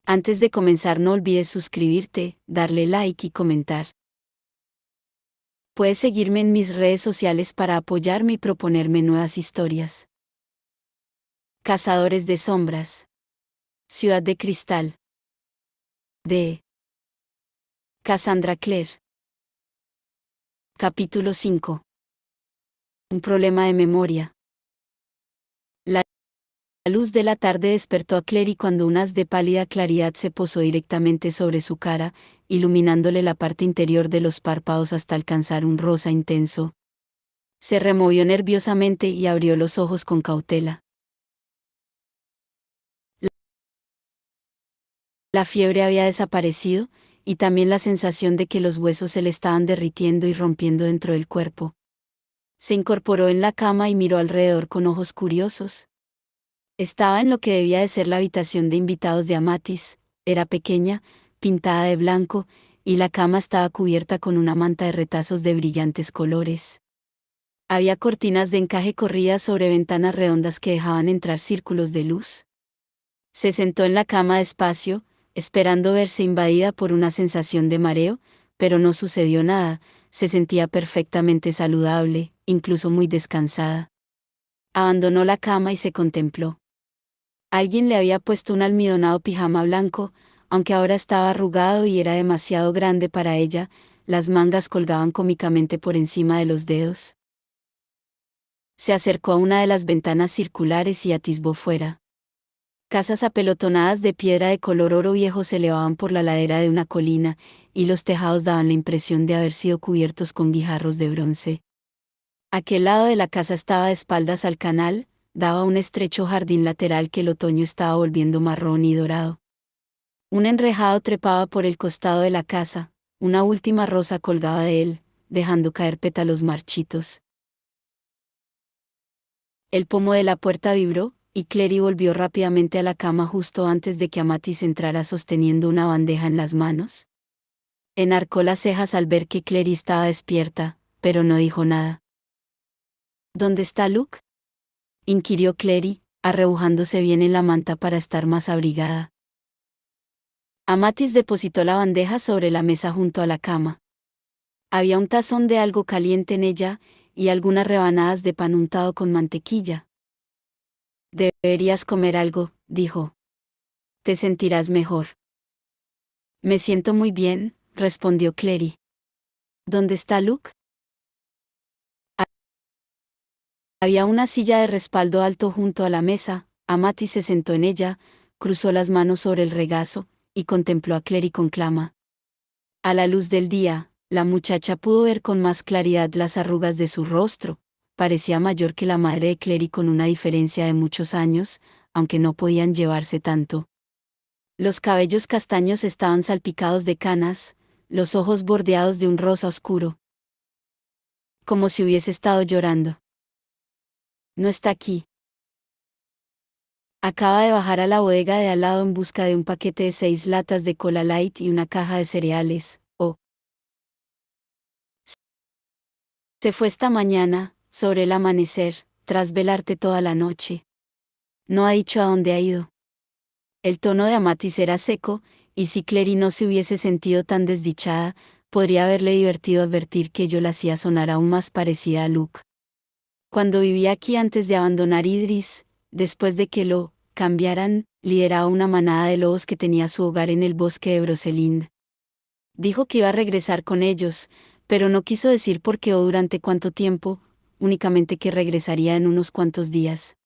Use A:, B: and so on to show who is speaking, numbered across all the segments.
A: Antes de comenzar no olvides suscribirte, darle like y comentar. Puedes seguirme en mis redes sociales para apoyarme y proponerme nuevas historias. Cazadores de sombras. Ciudad de cristal. De Cassandra Clare. Capítulo 5. Un problema de memoria. La luz de la tarde despertó a Clary cuando un haz de pálida claridad se posó directamente sobre su cara, iluminándole la parte interior de los párpados hasta alcanzar un rosa intenso. Se removió nerviosamente y abrió los ojos con cautela. La fiebre había desaparecido, y también la sensación de que los huesos se le estaban derritiendo y rompiendo dentro del cuerpo. Se incorporó en la cama y miró alrededor con ojos curiosos. Estaba en lo que debía de ser la habitación de invitados de Amatis. Era pequeña, pintada de blanco, y la cama estaba cubierta con una manta de retazos de brillantes colores. Había cortinas de encaje corridas sobre ventanas redondas que dejaban entrar círculos de luz. Se sentó en la cama despacio, esperando verse invadida por una sensación de mareo, pero no sucedió nada. Se sentía perfectamente saludable, incluso muy descansada. Abandonó la cama y se contempló. Alguien le había puesto un almidonado pijama blanco, aunque ahora estaba arrugado y era demasiado grande para ella. Las mangas colgaban cómicamente por encima de los dedos. Se acercó a una de las ventanas circulares y atisbó fuera. Casas apelotonadas de piedra de color oro viejo se elevaban por la ladera de una colina, y los tejados daban la impresión de haber sido cubiertos con guijarros de bronce. Aquel lado de la casa estaba de espaldas al canal, daba un estrecho jardín lateral que el otoño estaba volviendo marrón y dorado. Un enrejado trepaba por el costado de la casa, una última rosa colgaba de él, dejando caer pétalos marchitos. El pomo de la puerta vibró, y Clary volvió rápidamente a la cama justo antes de que Amatis entrara sosteniendo una bandeja en las manos. Enarcó las cejas al ver que Clary estaba despierta, pero no dijo nada. ¿Dónde está Luke?, inquirió Clary, arrebujándose bien en la manta para estar más abrigada. Amatis depositó la bandeja sobre la mesa junto a la cama. Había un tazón de algo caliente en ella, y algunas rebanadas de pan untado con mantequilla. Deberías comer algo, dijo. Te sentirás mejor. Me siento muy bien, respondió Clary. ¿Dónde está Luke? Había una silla de respaldo alto junto a la mesa. Amatis se sentó en ella, cruzó las manos sobre el regazo, y contempló a Clary con calma. A la luz del día, la muchacha pudo ver con más claridad las arrugas de su rostro. Parecía mayor que la madre de Clary con una diferencia de muchos años, aunque no podían llevarse tanto. Los cabellos castaños estaban salpicados de canas, los ojos bordeados de un rosa oscuro. Como si hubiese estado llorando. No está aquí. Acaba de bajar a la bodega de al lado en busca de un paquete de 6 latas de Cola Light y una caja de cereales. Se fue esta mañana, sobre el amanecer, tras velarte toda la noche. No ha dicho a dónde ha ido. El tono de Amatis era seco, y si Clary no se hubiese sentido tan desdichada, podría haberle divertido advertir que ello la hacía sonar aún más parecida a Luke. Cuando vivía aquí antes de abandonar Idris, después de que lo cambiaran, lideraba una manada de lobos que tenía su hogar en el bosque de Brocelind. Dijo que iba a regresar con ellos, pero no quiso decir por qué o durante cuánto tiempo, únicamente que regresaría en unos cuantos días.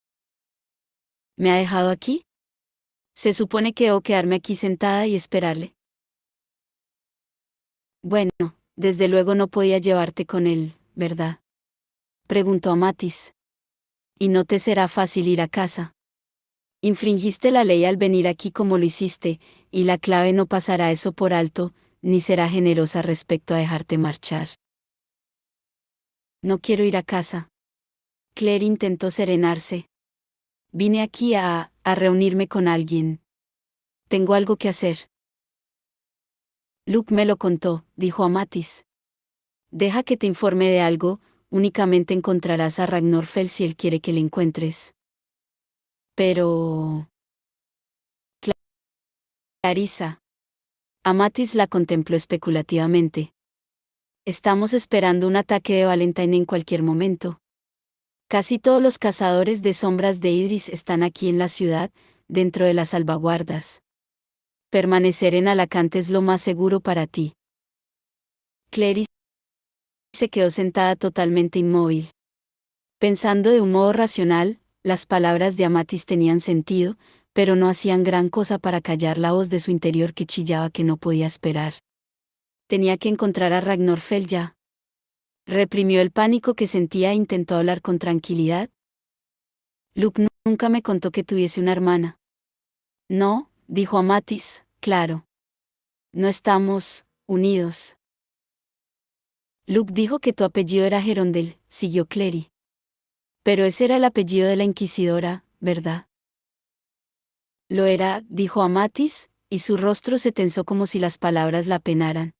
A: ¿Me ha dejado aquí? Se supone que debo quedarme aquí sentada y esperarle. Bueno, desde luego no podía llevarte con él, ¿verdad?, preguntó Amatis. Y no te será fácil ir a casa. Infringiste la ley al venir aquí como lo hiciste, y la clave no pasará eso por alto, ni será generosa respecto a dejarte marchar. No quiero ir a casa. Claire intentó serenarse. Vine aquí a reunirme con alguien. Tengo algo que hacer. Luke me lo contó, dijo Amatis. Deja que te informe de algo, únicamente encontrarás a Ragnorfell si él quiere que le encuentres. Pero... Clarissa. Amatis la contempló especulativamente. Estamos esperando un ataque de Valentine en cualquier momento. Casi todos los cazadores de sombras de Idris están aquí en la ciudad, dentro de las salvaguardas. Permanecer en Alacante es lo más seguro para ti. Clary se quedó sentada totalmente inmóvil. Pensando de un modo racional, las palabras de Amatis tenían sentido, pero no hacían gran cosa para callar la voz de su interior que chillaba que no podía esperar. Tenía que encontrar a Ragnarfell ya. Reprimió el pánico que sentía e intentó hablar con tranquilidad. Luke nunca me contó que tuviese una hermana. No, dijo Amatis, claro. No estamos unidos. Luke dijo que tu apellido era Gerondel, siguió Clary. Pero ese era el apellido de la inquisidora, ¿verdad? Lo era, dijo Amatis, y su rostro se tensó como si las palabras la penaran.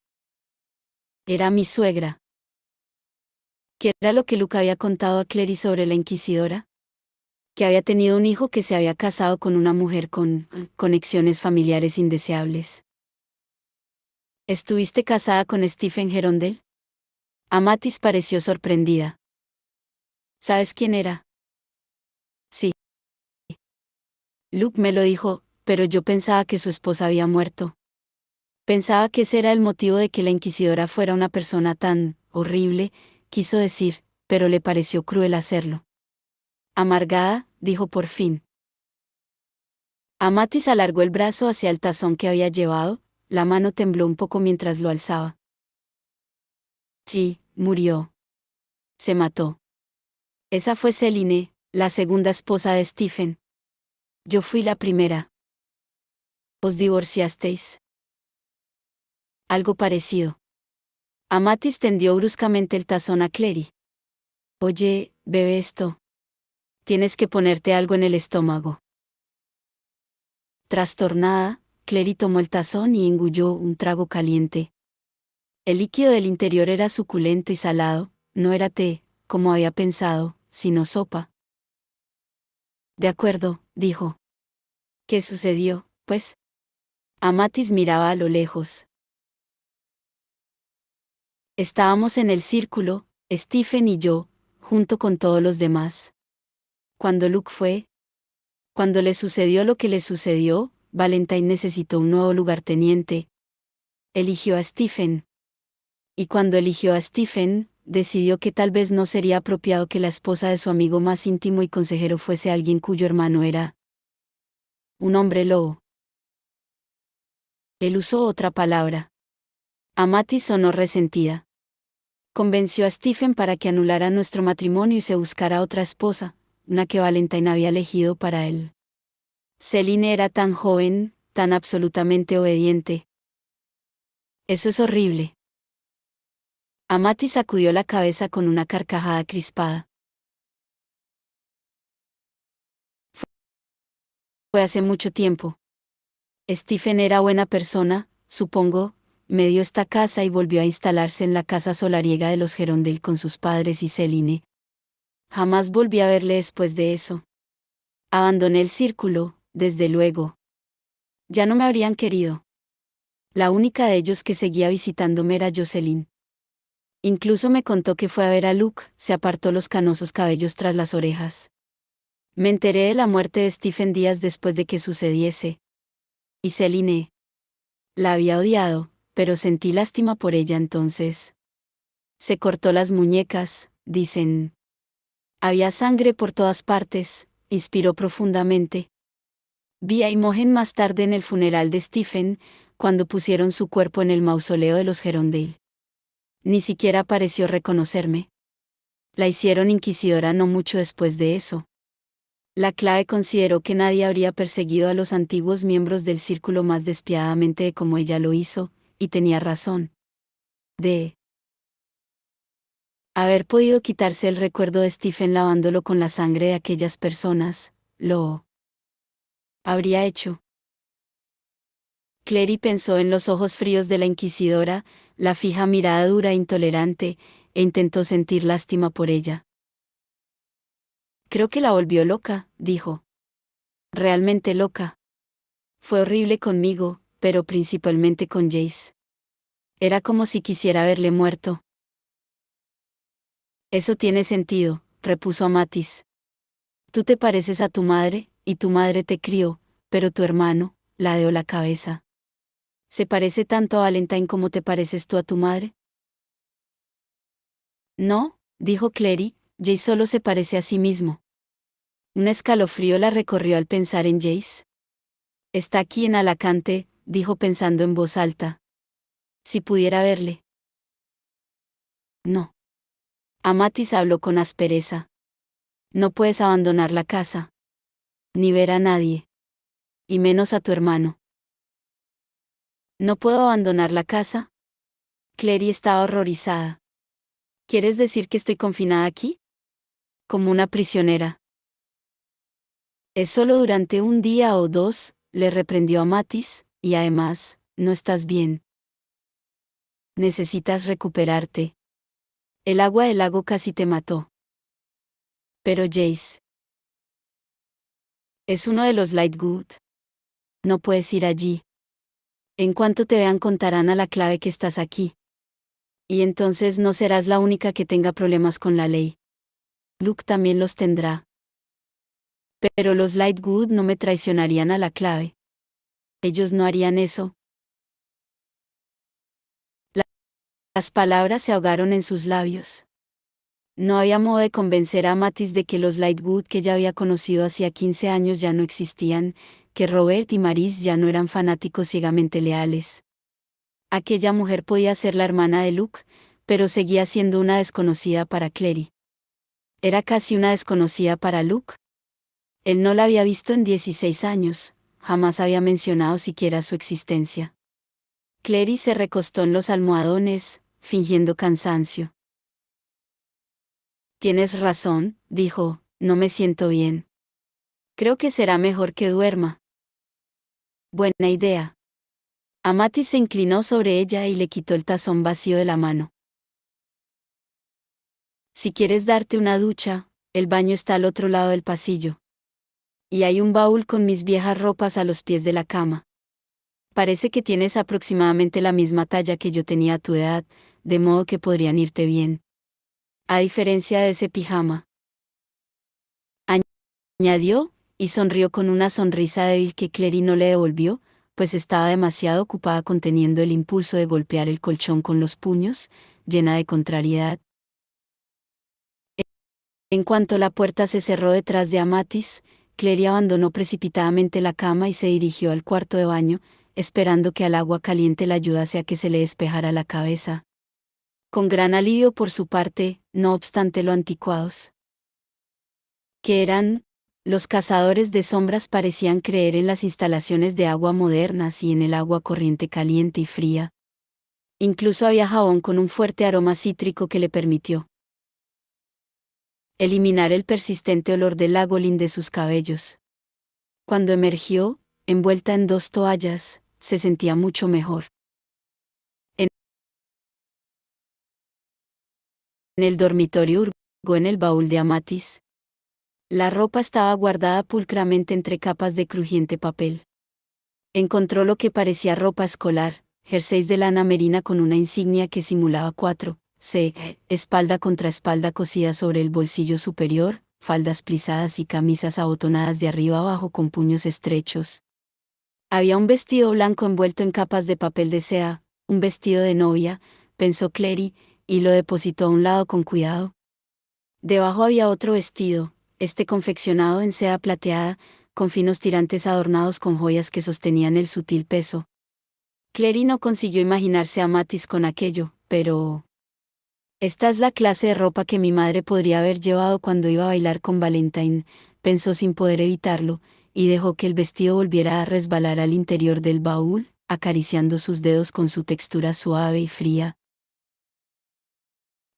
A: Era mi suegra. ¿Qué era lo que Luke había contado a Clary sobre la inquisidora? Que había tenido un hijo que se había casado con una mujer con conexiones familiares indeseables. ¿Estuviste casada con Stephen Gerondel? Amatis pareció sorprendida. ¿Sabes quién era? Sí. Luke me lo dijo, pero yo pensaba que su esposa había muerto. Pensaba que ese era el motivo de que la inquisidora fuera una persona tan horrible, quiso decir, pero le pareció cruel hacerlo. Amargada, dijo por fin. Amatis alargó el brazo hacia el tazón que había llevado, la mano tembló un poco mientras lo alzaba. Sí, murió. Se mató. Esa fue Celine, la segunda esposa de Stephen. Yo fui la primera. ¿Os divorciasteis? Algo parecido. Amatis tendió bruscamente el tazón a Clary. Oye, bebe esto. Tienes que ponerte algo en el estómago. Trastornada, Clary tomó el tazón y engulló un trago caliente. El líquido del interior era suculento y salado, no era té, como había pensado, sino sopa. De acuerdo, dijo. ¿Qué sucedió, pues? Amatis miraba a lo lejos. Estábamos en el círculo, Stephen y yo, junto con todos los demás. Cuando Luke fue, cuando le sucedió lo que le sucedió, Valentine necesitó un nuevo lugarteniente. Eligió a Stephen. Y cuando eligió a Stephen, decidió que tal vez no sería apropiado que la esposa de su amigo más íntimo y consejero fuese alguien cuyo hermano era un hombre lobo. Él usó otra palabra. Amatis sonó resentida. Convenció a Stephen para que anulara nuestro matrimonio y se buscara otra esposa, una que Valentine había elegido para él. Celine era tan joven, tan absolutamente obediente. Eso es horrible. Amatis sacudió la cabeza con una carcajada crispada. Fue hace mucho tiempo. Stephen era buena persona, supongo, me dio esta casa y volvió a instalarse en la casa solariega de los Gerondel con sus padres y Celine. Jamás volví a verle después de eso. Abandoné el círculo, desde luego. Ya no me habrían querido. La única de ellos que seguía visitándome era Jocelyn. Incluso me contó que fue a ver a Luke, se apartó los canosos cabellos tras las orejas. Me enteré de la muerte de Stephen días después de que sucediese. Y Celine. La había odiado, pero sentí lástima por ella entonces. Se cortó las muñecas, dicen. Había sangre por todas partes, inspiró profundamente. Vi a Imogen más tarde en el funeral de Stephen, cuando pusieron su cuerpo en el mausoleo de los Gerondale. Ni siquiera pareció reconocerme. La hicieron inquisidora no mucho después de eso. La clave consideró que nadie habría perseguido a los antiguos miembros del círculo más despiadadamente de como ella lo hizo, y tenía razón. De haber podido quitarse el recuerdo de Stephen lavándolo con la sangre de aquellas personas, lo habría hecho. Clary pensó en los ojos fríos de la inquisidora, la fija mirada dura e intolerante, e intentó sentir lástima por ella. Creo que la volvió loca, dijo. Realmente loca. Fue horrible conmigo, pero principalmente con Jace. Era como si quisiera verle muerto. Eso tiene sentido, repuso Amatis. Tú te pareces a tu madre, y tu madre te crió, pero tu hermano, ladeó la cabeza. ¿Se parece tanto a Valentine como te pareces tú a tu madre? No, dijo Clary, Jace solo se parece a sí mismo. Un escalofrío la recorrió al pensar en Jace. Está aquí en Alacante, dijo pensando en voz alta. Si pudiera verle. No. Amatis habló con aspereza. No puedes abandonar la casa. Ni ver a nadie. Y menos a tu hermano. ¿No puedo abandonar la casa? Clary estaba horrorizada. ¿Quieres decir que estoy confinada aquí? Como una prisionera. Es solo durante un día o dos, le reprendió Amatis, y además, no estás bien. Necesitas recuperarte. El agua del lago casi te mató. Pero Jace. Es uno de los Lightwood. No puedes ir allí. En cuanto te vean contarán a la clave que estás aquí. Y entonces no serás la única que tenga problemas con la ley. Luke también los tendrá. Pero los Lightwood no me traicionarían a la clave. Ellos no harían eso. Las palabras se ahogaron en sus labios. No había modo de convencer a Amatis de que los Lightwood que ya había conocido hacía 15 años ya no existían, que Robert y Maris ya no eran fanáticos ciegamente leales. Aquella mujer podía ser la hermana de Luke, pero seguía siendo una desconocida para Clary. ¿Era casi una desconocida para Luke? Él no la había visto en 16 años, jamás había mencionado siquiera su existencia. Clary se recostó en los almohadones, fingiendo cansancio. Tienes razón, dijo, no me siento bien. Creo que será mejor que duerma. Buena idea. Amatis se inclinó sobre ella y le quitó el tazón vacío de la mano. Si quieres darte una ducha, el baño está al otro lado del pasillo. Y hay un baúl con mis viejas ropas a los pies de la cama. Parece que tienes aproximadamente la misma talla que yo tenía a tu edad, de modo que podrían irte bien. A diferencia de ese pijama. Añadió, y sonrió con una sonrisa débil que Clary no le devolvió, pues estaba demasiado ocupada conteniendo el impulso de golpear el colchón con los puños, llena de contrariedad. En cuanto la puerta se cerró detrás de Amatis, Clary abandonó precipitadamente la cama y se dirigió al cuarto de baño, esperando que al agua caliente la ayudase a que se le despejara la cabeza. Con gran alivio por su parte, no obstante lo anticuados que eran, los cazadores de sombras parecían creer en las instalaciones de agua modernas y en el agua corriente caliente y fría. Incluso había jabón con un fuerte aroma cítrico que le permitió eliminar el persistente olor del agolín de sus cabellos. Cuando emergió, envuelta en 2 toallas, se sentía mucho mejor. En el dormitorio hurgó en el baúl de Amatis. La ropa estaba guardada pulcramente entre capas de crujiente papel. Encontró lo que parecía ropa escolar, jerseys de lana merina con una insignia que simulaba 4C, espalda contra espalda cosida sobre el bolsillo superior, faldas plisadas y camisas abotonadas de arriba abajo con puños estrechos. Había un vestido blanco envuelto en capas de papel de seda, un vestido de novia, pensó Clary, y lo depositó a un lado con cuidado. Debajo había otro vestido, este confeccionado en seda plateada, con finos tirantes adornados con joyas que sostenían el sutil peso. Clary no consiguió imaginarse a Amatis con aquello, pero... Esta es la clase de ropa que mi madre podría haber llevado cuando iba a bailar con Valentine, pensó sin poder evitarlo, y dejó que el vestido volviera a resbalar al interior del baúl, acariciando sus dedos con su textura suave y fría.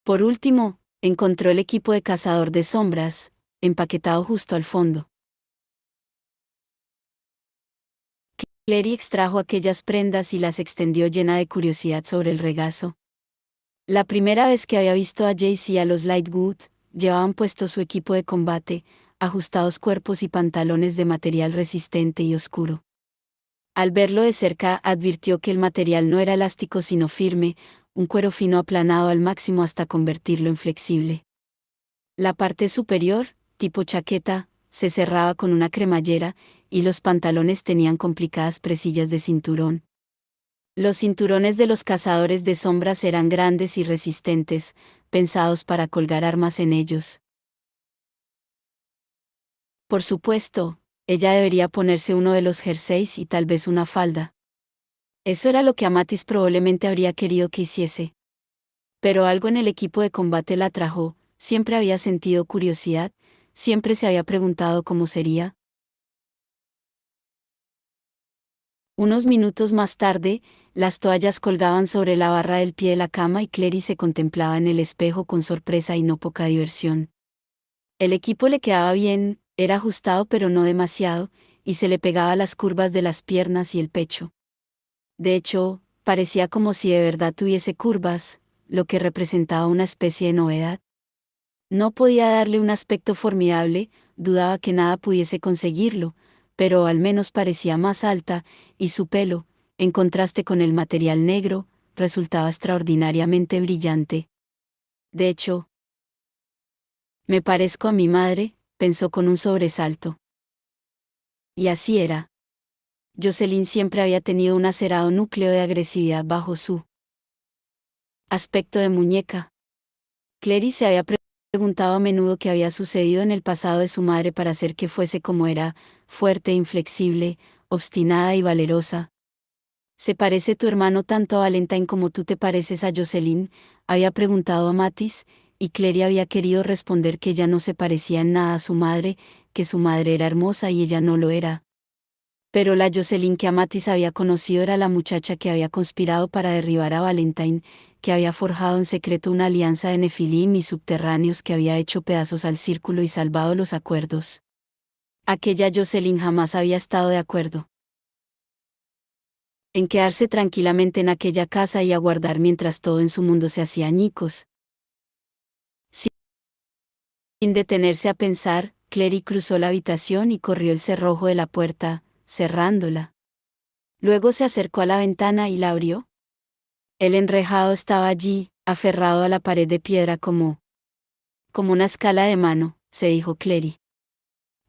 A: Por último, encontró el equipo de cazador de sombras, empaquetado justo al fondo. Clary extrajo aquellas prendas y las extendió llena de curiosidad sobre el regazo. La primera vez que había visto a Jace y a los Lightwood, llevaban puesto su equipo de combate, ajustados cuerpos y pantalones de material resistente y oscuro. Al verlo de cerca, advirtió que el material no era elástico sino firme, un cuero fino aplanado al máximo hasta convertirlo en flexible. La parte superior, tipo chaqueta, se cerraba con una cremallera, y los pantalones tenían complicadas presillas de cinturón. Los cinturones de los cazadores de sombras eran grandes y resistentes, pensados para colgar armas en ellos. Por supuesto, ella debería ponerse uno de los jerseys y tal vez una falda. Eso era lo que Amatis probablemente habría querido que hiciese. Pero algo en el equipo de combate la atrajo, siempre había sentido curiosidad, siempre se había preguntado cómo sería. Unos minutos más tarde, las toallas colgaban sobre la barra del pie de la cama y Clary se contemplaba en el espejo con sorpresa y no poca diversión. El equipo le quedaba bien, era ajustado pero no demasiado, y se le pegaba a las curvas de las piernas y el pecho. De hecho, parecía como si de verdad tuviese curvas, lo que representaba una especie de novedad. No podía darle un aspecto formidable, dudaba que nada pudiese conseguirlo, pero al menos parecía más alta, y su pelo, en contraste con el material negro, resultaba extraordinariamente brillante. De hecho, me parezco a mi madre, pensó con un sobresalto. Y así era. Jocelyn siempre había tenido un acerado núcleo de agresividad bajo su aspecto de muñeca. Clary se había preguntado a menudo qué había sucedido en el pasado de su madre para hacer que fuese como era, fuerte, inflexible, obstinada y valerosa. ¿Se parece tu hermano tanto a Valentine como tú te pareces a Jocelyn?, había preguntado a Matis, y Clary había querido responder que ella no se parecía en nada a su madre, que su madre era hermosa y ella no lo era. Pero la Jocelyn que Amatis había conocido era la muchacha que había conspirado para derribar a Valentine, que había forjado en secreto una alianza de Nefilim y subterráneos que había hecho pedazos al círculo y salvado los acuerdos. Aquella Jocelyn jamás había estado de acuerdo en quedarse tranquilamente en aquella casa y aguardar mientras todo en su mundo se hacía añicos. Sin detenerse a pensar, Clary cruzó la habitación y corrió el cerrojo de la puerta, cerrándola. Luego se acercó a la ventana y la abrió. El enrejado estaba allí, aferrado a la pared de piedra como una escala de mano, se dijo Clary.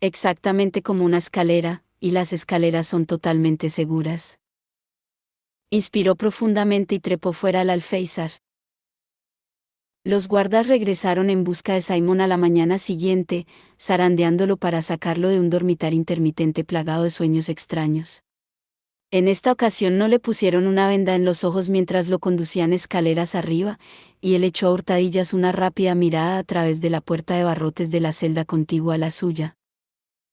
A: Exactamente como una escalera, y las escaleras son totalmente seguras. Inspiró profundamente y trepó fuera al alféizar. Los guardas regresaron en busca de Simon a la mañana siguiente, zarandeándolo para sacarlo de un dormitorio intermitente plagado de sueños extraños. En esta ocasión no le pusieron una venda en los ojos mientras lo conducían escaleras arriba, y él echó a hurtadillas una rápida mirada a través de la puerta de barrotes de la celda contigua a la suya.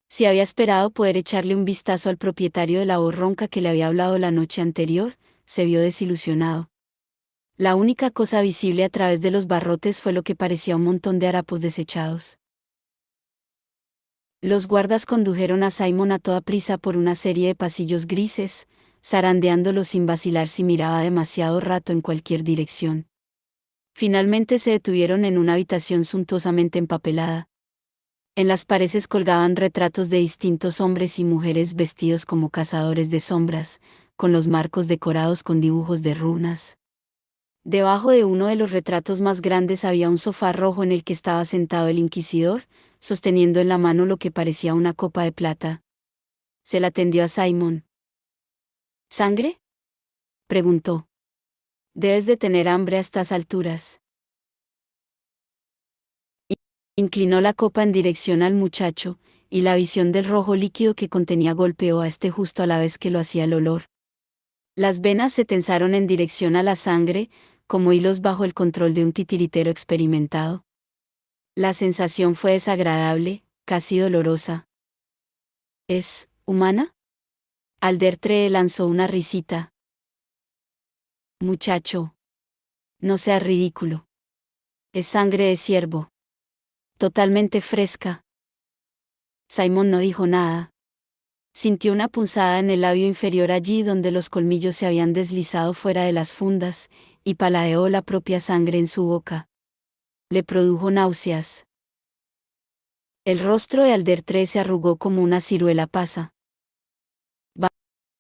A: Si había esperado poder echarle un vistazo al propietario de la voz ronca que le había hablado la noche anterior, se vio desilusionado. La única cosa visible a través de los barrotes fue lo que parecía un montón de harapos desechados. Los guardas condujeron a Simon a toda prisa por una serie de pasillos grises, zarandeándolo sin vacilar si miraba demasiado rato en cualquier dirección. Finalmente se detuvieron en una habitación suntuosamente empapelada. En las paredes colgaban retratos de distintos hombres y mujeres vestidos como cazadores de sombras, con los marcos decorados con dibujos de runas. Debajo de uno de los retratos más grandes había un sofá rojo en el que estaba sentado el inquisidor, sosteniendo en la mano lo que parecía una copa de plata. Se la tendió a Simon. ¿Sangre?, preguntó. Debes de tener hambre a estas alturas. Inclinó la copa en dirección al muchacho, y la visión del rojo líquido que contenía golpeó a este justo a la vez que lo hacía el olor. Las venas se tensaron en dirección a la sangre, como hilos bajo el control de un titiritero experimentado. La sensación fue desagradable, casi dolorosa. ¿Es humana? Aldertre lanzó una risita. Muchacho. No seas ridículo. Es sangre de ciervo. Totalmente fresca. Simon no dijo nada. Sintió una punzada en el labio inferior allí donde los colmillos se habían deslizado fuera de las fundas, y paladeó la propia sangre en su boca. Le produjo náuseas. El rostro de Aldertre se arrugó como una ciruela pasa.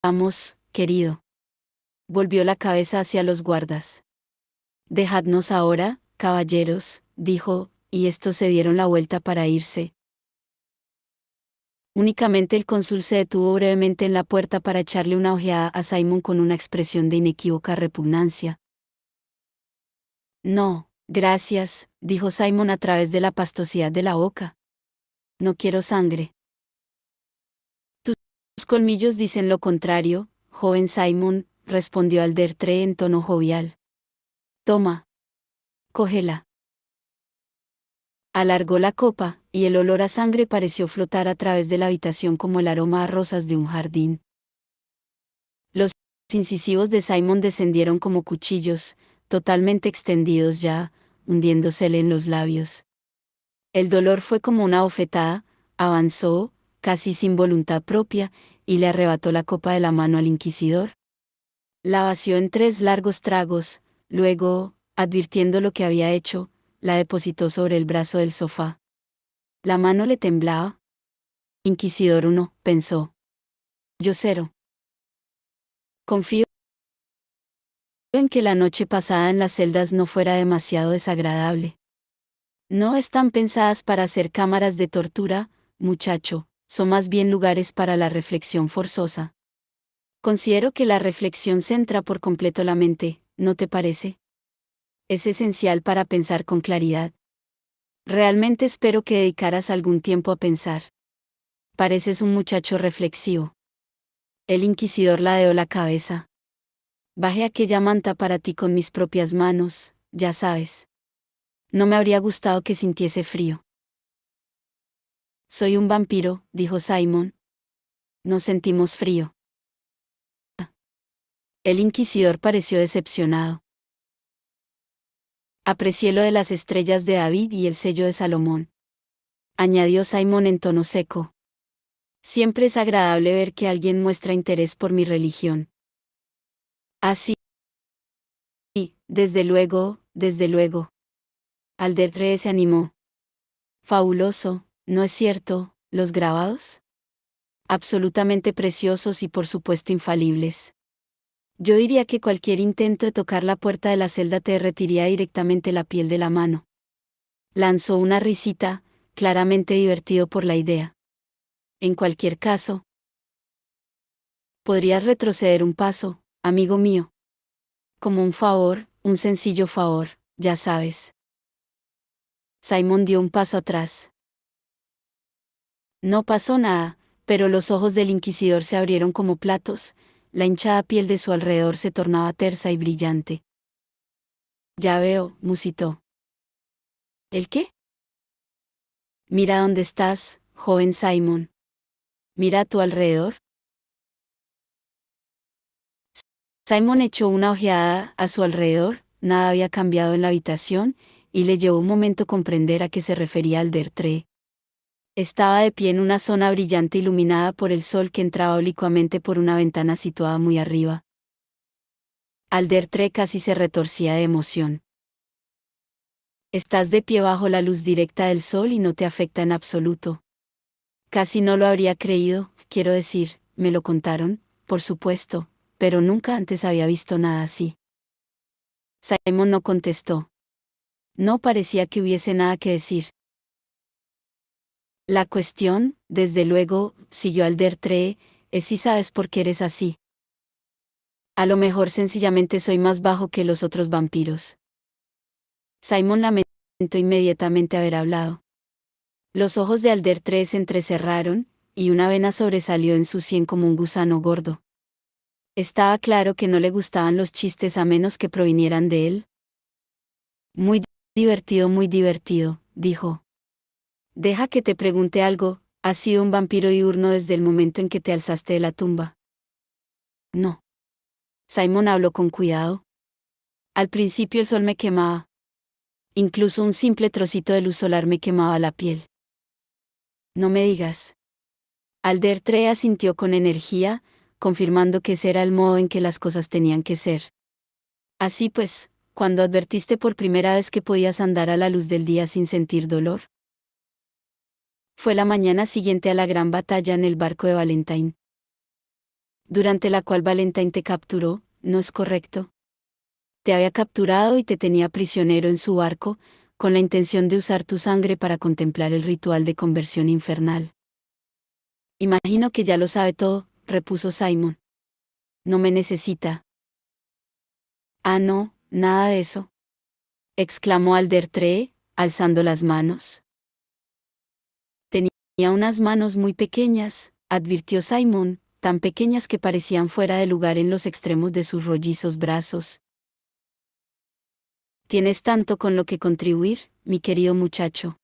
A: Vamos, querido. Volvió la cabeza hacia los guardas. Dejadnos ahora, caballeros, dijo, y estos se dieron la vuelta para irse. Únicamente el cónsul se detuvo brevemente en la puerta para echarle una ojeada a Simon con una expresión de inequívoca repugnancia. No, gracias, dijo Simon a través de la pastosidad de la boca. No quiero sangre. Tus colmillos dicen lo contrario, joven Simon, respondió Aldertre en tono jovial. Toma. Cógela. Alargó la copa, y el olor a sangre pareció flotar a través de la habitación como el aroma a rosas de un jardín. Los incisivos de Simon descendieron como cuchillos, totalmente extendidos ya, hundiéndosele en los labios. El dolor fue como una bofetada, avanzó, casi sin voluntad propia, y le arrebató la copa de la mano al inquisidor. La vació en 3 largos tragos, luego, advirtiendo lo que había hecho, la depositó sobre el brazo del sofá. La mano le temblaba. Inquisidor 1, pensó. Yo 0. Confío en que la noche pasada en las celdas no fuera demasiado desagradable. No están pensadas para ser cámaras de tortura, muchacho, son más bien lugares para la reflexión forzosa. Considero que la reflexión centra por completo la mente, ¿no te parece? Es esencial para pensar con claridad. Realmente espero que dedicaras algún tiempo a pensar. Pareces un muchacho reflexivo. El inquisidor ladeó la cabeza. Bajé aquella manta para ti con mis propias manos, ya sabes. No me habría gustado que sintiese frío. Soy un vampiro, dijo Simon. No sentimos frío. El inquisidor pareció decepcionado. Aprecié lo de las estrellas de David y el sello de Salomón. Añadió Simon en tono seco. Siempre es agradable ver que alguien muestra interés por mi religión. Así. Desde luego, desde luego. Aldertre se animó. Fabuloso, ¿no es cierto, los grabados? Absolutamente preciosos y por supuesto infalibles. Yo diría que cualquier intento de tocar la puerta de la celda te derretiría directamente la piel de la mano. Lanzó una risita, claramente divertido por la idea. En cualquier caso, podrías retroceder un paso, amigo mío. Como un favor, un sencillo favor, ya sabes. Simon dio un paso atrás. No pasó nada, pero los ojos del inquisidor se abrieron como platos, la hinchada piel de su alrededor se tornaba tersa y brillante. Ya veo, musitó. ¿El qué? Mira dónde estás, joven Simon. Mira a tu alrededor. Simon echó una ojeada a su alrededor, nada había cambiado en la habitación, y le llevó un momento comprender a qué se refería Aldertre. Estaba de pie en una zona brillante iluminada por el sol que entraba oblicuamente por una ventana situada muy arriba. Aldertre casi se retorcía de emoción. Estás de pie bajo la luz directa del sol y no te afecta en absoluto. Casi no lo habría creído, quiero decir, me lo contaron, por supuesto, pero nunca antes había visto nada así. Simon no contestó. No parecía que hubiese nada que decir. La cuestión, desde luego, siguió Aldertre, es si sabes por qué eres así. A lo mejor sencillamente soy más bajo que los otros vampiros. Simon lamentó inmediatamente haber hablado. Los ojos de Aldertre se entrecerraron, y una vena sobresalió en su sien como un gusano gordo. Estaba claro que no le gustaban los chistes a menos que provinieran de él. Muy divertido, dijo. Deja que te pregunte algo, ¿has sido un vampiro diurno desde el momento en que te alzaste de la tumba? No. Simon habló con cuidado. Al principio el sol me quemaba. Incluso un simple trocito de luz solar me quemaba la piel. No me digas. Aldertre asintió con energía, confirmando que ese era el modo en que las cosas tenían que ser. Así pues, cuando advertiste por primera vez que podías andar a la luz del día sin sentir dolor. Fue la mañana siguiente a la gran batalla en el barco de Valentine. durante la cual Valentine te capturó, ¿no es correcto? Te había capturado y te tenía prisionero en su barco, con la intención de usar tu sangre para contemplar el ritual de conversión infernal. Imagino que ya lo sabe todo, repuso Simon. No me necesita. Ah, no, nada de eso, exclamó Aldertree, alzando las manos. Tenía unas manos muy pequeñas, advirtió Simon, tan pequeñas que parecían fuera de lugar en los extremos de sus rollizos brazos. Tienes tanto con lo que contribuir, mi querido muchacho.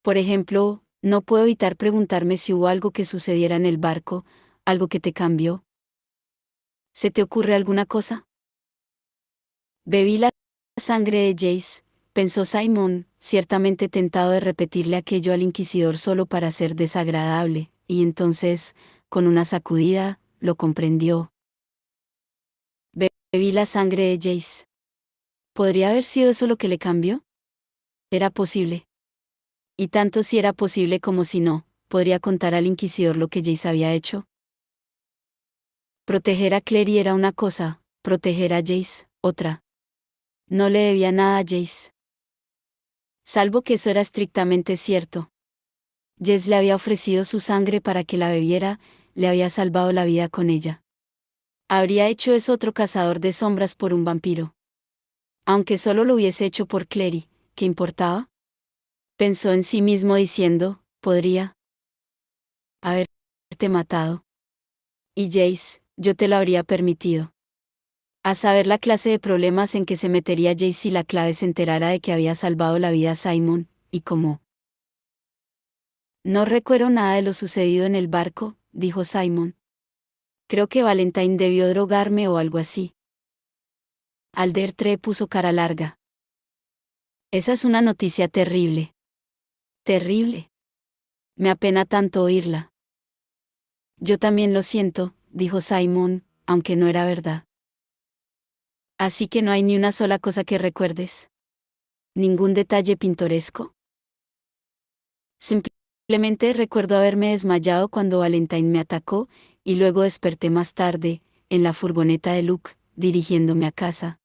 A: Por ejemplo, no puedo evitar preguntarme si hubo algo que sucediera en el barco, algo que te cambió. ¿Se te ocurre alguna cosa? Bebí la sangre de Jace, pensó Simon, ciertamente tentado de repetirle aquello al inquisidor solo para ser desagradable, y entonces, con una sacudida, lo comprendió. Bebí la sangre de Jace. ¿Podría haber sido eso lo que le cambió? Era posible. Y tanto si era posible como si no, podría contar al inquisidor lo que Jace había hecho. Proteger a Clary era una cosa, proteger a Jace, otra. No le debía nada a Jace. Salvo que eso era estrictamente cierto. Jace le había ofrecido su sangre para que la bebiera, le había salvado la vida con ella. Habría hecho eso otro cazador de sombras por un vampiro. Aunque solo lo hubiese hecho por Clary, ¿qué importaba? Pensó en sí mismo diciendo, podría haberte matado. Y Jace, yo te lo habría permitido. A saber la clase de problemas en que se metería Jace si la clave se enterara de que había salvado la vida a Simon, y cómo. No recuerdo nada de lo sucedido en el barco, dijo Simon. Creo que Valentine debió drogarme o algo así. Aldertree puso cara larga. Esa es una noticia terrible. Terrible. Me apena tanto oírla. Yo también lo siento, dijo Simon, aunque no era verdad. Así que no hay ni una sola cosa que recuerdes. ¿Ningún detalle pintoresco? Simplemente recuerdo haberme desmayado cuando Valentine me atacó, y luego desperté más tarde, en la furgoneta de Luke, dirigiéndome a casa.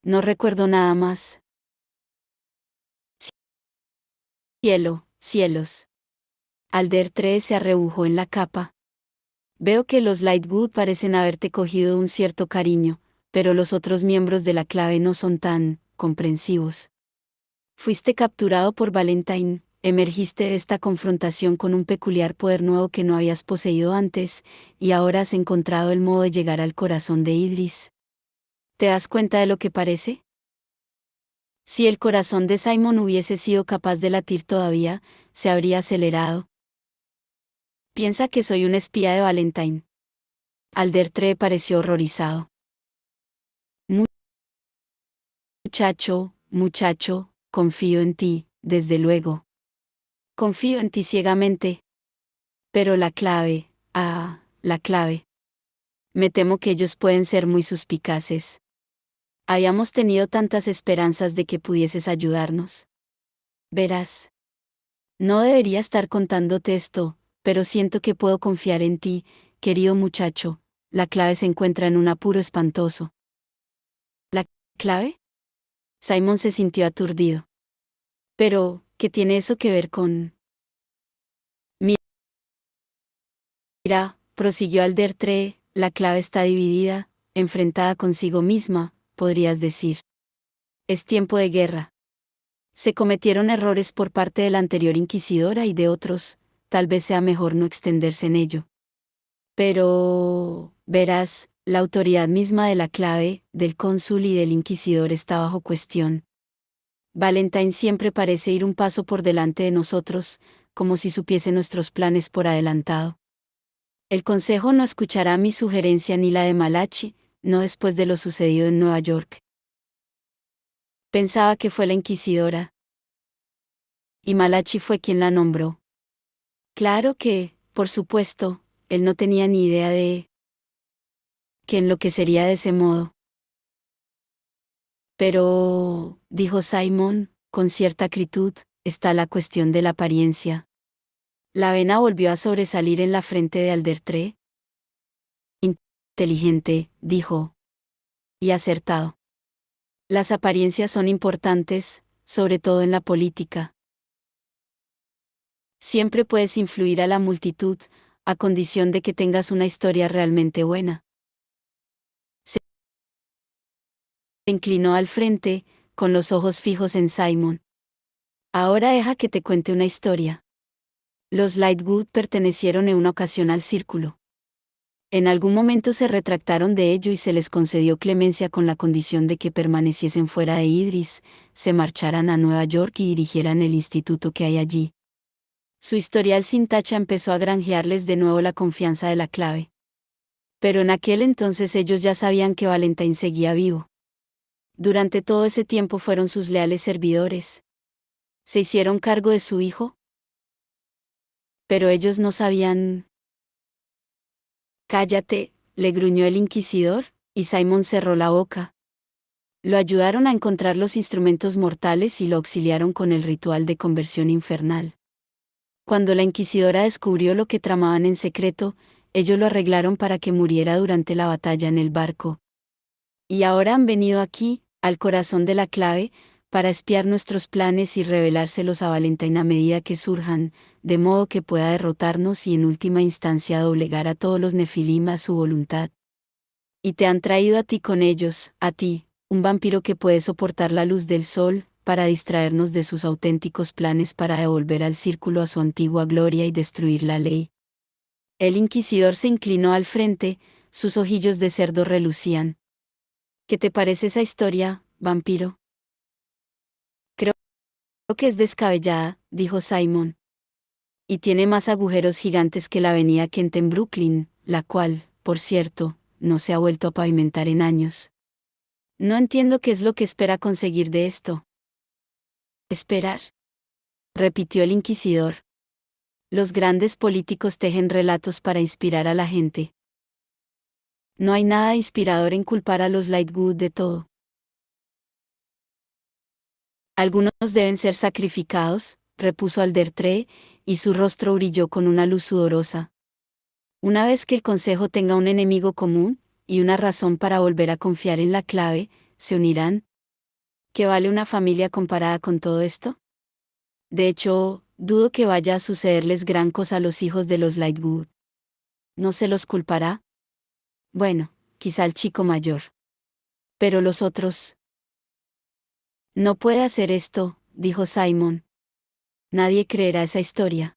A: No recuerdo nada más. Cielo, cielos. Aldertree se arrebujó en la capa. Veo que los Lightwood parecen haberte cogido un cierto cariño, pero los otros miembros de la clave no son tan comprensivos. Fuiste capturado por Valentine, emergiste de esta confrontación con un peculiar poder nuevo que no habías poseído antes, y ahora has encontrado el modo de llegar al corazón de Idris. ¿Te das cuenta de lo que parece? Si el corazón de Simon hubiese sido capaz de latir todavía, se habría acelerado. Piensa que soy un espía de Valentine. Aldertree pareció horrorizado. Muchacho, confío en ti, desde luego. Confío en ti ciegamente. Pero la clave, la clave. Me temo que ellos pueden ser muy suspicaces. Habíamos tenido tantas esperanzas de que pudieses ayudarnos. Verás. No debería estar contándote esto, pero siento que puedo confiar en ti, querido muchacho. La clave se encuentra en un apuro espantoso. ¿La clave? Simon se sintió aturdido. Pero, ¿qué tiene eso que ver con...? Mira, prosiguió Aldertree, la clave está dividida, enfrentada consigo misma, podrías decir. Es tiempo de guerra. Se cometieron errores por parte de la anterior inquisidora y de otros, tal vez sea mejor no extenderse en ello. Pero, verás, la autoridad misma de la clave, del cónsul y del inquisidor está bajo cuestión. Valentine siempre parece ir un paso por delante de nosotros, como si supiese nuestros planes por adelantado. El Consejo no escuchará mi sugerencia ni la de Malachi, no después de lo sucedido en Nueva York. Pensaba que fue la inquisidora. Y Malachi fue quien la nombró. Claro que, por supuesto, él no tenía ni idea de que enloquecería de ese modo. Pero, dijo Simon, con cierta acritud, está la cuestión de la apariencia. La vena volvió a sobresalir en la frente de Aldertree. inteligente, dijo. Y acertado. Las apariencias son importantes, sobre todo en la política. Siempre puedes influir a la multitud, a condición de que tengas una historia realmente buena. Se inclinó al frente, con los ojos fijos en Simon. Ahora deja que te cuente una historia. Los Lightwood pertenecieron en una ocasión al círculo. En algún momento se retractaron de ello y se les concedió clemencia con la condición de que permaneciesen fuera de Idris, se marcharan a Nueva York y dirigieran el instituto que hay allí. Su historial sin tacha empezó a granjearles de nuevo la confianza de la clave. Pero en aquel entonces ellos ya sabían que Valentine seguía vivo. Durante todo ese tiempo fueron sus leales servidores. ¿Se hicieron cargo de su hijo? Pero ellos no sabían. Cállate, le gruñó el inquisidor, y Simon cerró la boca. Lo ayudaron a encontrar los instrumentos mortales y lo auxiliaron con el ritual de conversión infernal. Cuando la inquisidora descubrió lo que tramaban en secreto, ellos lo arreglaron para que muriera durante la batalla en el barco. Y ahora han venido aquí, al corazón de la clave, para espiar nuestros planes y revelárselos a Valentine a medida que surjan, de modo que pueda derrotarnos y en última instancia doblegar a todos los Nefilim a su voluntad. Y te han traído a ti con ellos, a ti, un vampiro que puede soportar la luz del sol, para distraernos de sus auténticos planes para devolver al círculo a su antigua gloria y destruir la ley. El inquisidor se inclinó al frente, sus ojillos de cerdo relucían. ¿Qué te parece esa historia, vampiro? Creo que es descabellada, dijo Simon. Y tiene más agujeros gigantes que la avenida Kent en Brooklyn, la cual, por cierto, no se ha vuelto a pavimentar en años. No entiendo qué es lo que espera conseguir de esto. ¿Esperar? Repitió el inquisidor. Los grandes políticos tejen relatos para inspirar a la gente. No hay nada inspirador en culpar a los Lightwood de todo. Algunos deben ser sacrificados, repuso Aldertre, y su rostro brilló con una luz sudorosa. Una vez que el Consejo tenga un enemigo común, y una razón para volver a confiar en la clave, se unirán. ¿Qué vale una familia comparada con todo esto? De hecho, dudo que vaya a sucederles gran cosa a los hijos de los Lightwood. ¿No se los culpará? Bueno, quizá el chico mayor. Pero los otros. No puede hacer esto, dijo Simon. Nadie creerá esa historia.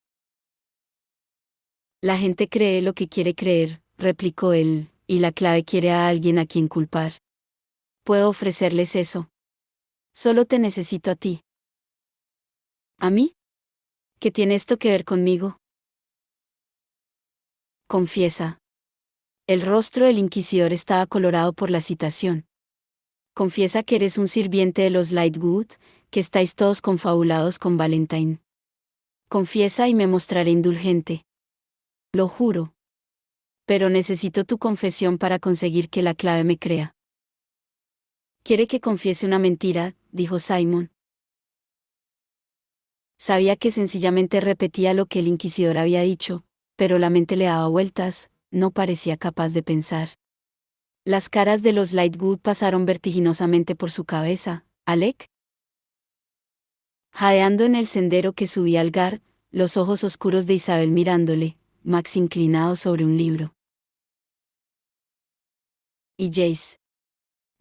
A: La gente cree lo que quiere creer, replicó él, y la clave quiere a alguien a quien culpar. Puedo ofrecerles eso. Solo te necesito a ti. ¿A mí? ¿Qué tiene esto que ver conmigo? Confiesa. El rostro del inquisidor estaba colorado por la citación. Confiesa que eres un sirviente de los Lightwood, que estáis todos confabulados con Valentine. Confiesa y me mostraré indulgente. Lo juro. Pero necesito tu confesión para conseguir que la clave me crea. Quiere que confiese una mentira, dijo Simon. Sabía que sencillamente repetía lo que el inquisidor había dicho, pero la mente le daba vueltas, no parecía capaz de pensar. Las caras de los Lightwood pasaron vertiginosamente por su cabeza. ¿Alec? Jadeando en el sendero que subía al Gar, los ojos oscuros de Isabel mirándole, Max inclinado sobre un libro. Y Jace.